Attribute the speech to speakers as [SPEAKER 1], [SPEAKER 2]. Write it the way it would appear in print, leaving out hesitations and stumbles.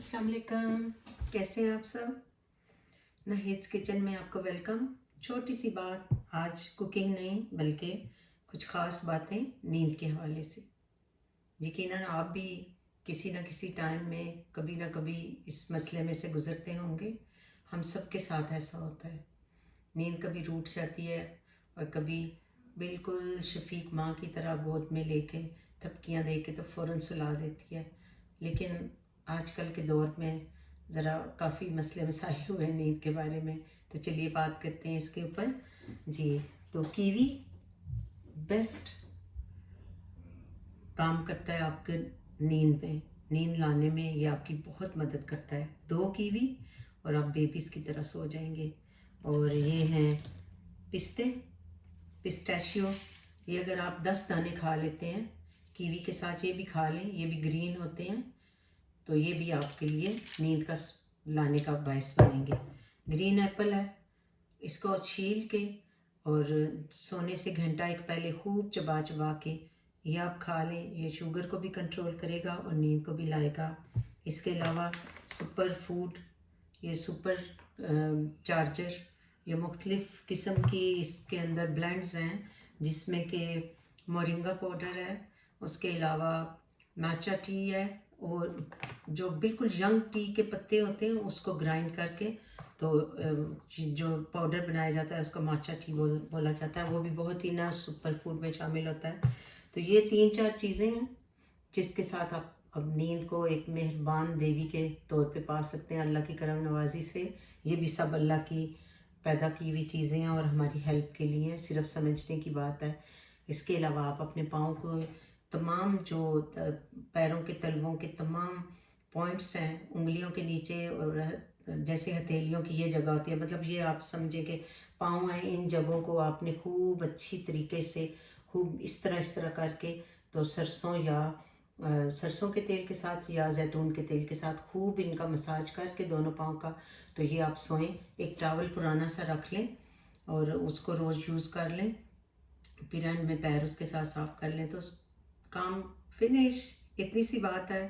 [SPEAKER 1] अस्सलाम वालेकुम। कैसे हैं आप सब? नाहिद's किचन में आपको वेलकम। छोटी सी बात, आज कुकिंग नहीं बल्कि कुछ ख़ास बातें नींद के हवाले से। यकीनन आप भी किसी न किसी टाइम में कभी ना कभी इस मसले में से गुज़रते होंगे। हम सब के साथ ऐसा होता है। नींद कभी रूठ जाती है और कभी बिल्कुल शफीक माँ की तरह गोद में लेके थपकियाँ दे के तो फ़ौरन सुला देती है। लेकिन आजकल के दौर में ज़रा काफ़ी मसले मसाइल हुए हैं नींद के बारे में, तो चलिए बात करते हैं इसके ऊपर। जी, तो कीवी बेस्ट काम करता है आपके नींद लाने में, ये आपकी बहुत मदद करता है। 2 कीवी और आप बेबीज़ की तरह सो जाएंगे। और ये हैं पिस्टैशियो। ये अगर आप 10 दाने खा लेते हैं कीवी के साथ, ये भी खा लें, ये भी ग्रीन होते हैं, तो ये भी आपके लिए नींद का लाने का बायस बनेंगे। ग्रीन एप्पल है, इसको छील के और सोने से घंटा एक पहले खूब चबा चबा के ये आप खा लें। ये शुगर को भी कंट्रोल करेगा और नींद को भी लाएगा। इसके अलावा सुपर फूड, ये सुपर चार्जर, ये मुख्तलिफ़ किस्म की इसके अंदर ब्लेंड्स हैं, जिसमें कि मोरिंगा पाउडर है, उसके अलावा मैचा टी है, और जो बिल्कुल यंग टी के पत्ते होते हैं उसको ग्राइंड करके तो जो पाउडर बनाया जाता है उसको माचा टी बोला जाता है। वो भी बहुत ही ना सुपर फूड में शामिल होता है। तो ये 3-4 चीज़ें हैं जिसके साथ आप अब नींद को एक मेहरबान देवी के तौर पे पा सकते हैं अल्लाह की करम नवाजी से। ये भी सब अल्लाह की पैदा की हुई चीज़ें हैं और हमारी हेल्प के लिए, सिर्फ समझने की बात है। इसके अलावा आप अपने पाँव को तमाम जो पैरों के तलवों के तमाम पॉइंट्स हैं, उंगलियों के नीचे और जैसे हथेलियों की ये जगह होती है, मतलब ये आप समझे कि पाँव हैं, इन जगहों को आपने खूब अच्छी तरीके से खूब इस तरह करके तो सरसों के तेल के साथ या जैतून के तेल के साथ खूब इनका मसाज करके दोनों पाँव का, तो ये आप सोएं। एक टॉवल पुराना सा रख लें और उसको रोज़ यूज़ कर लें, फिर एंड में पैर उसके साथ साफ़ कर लें तो काम फिनिश। इतनी सी बात है।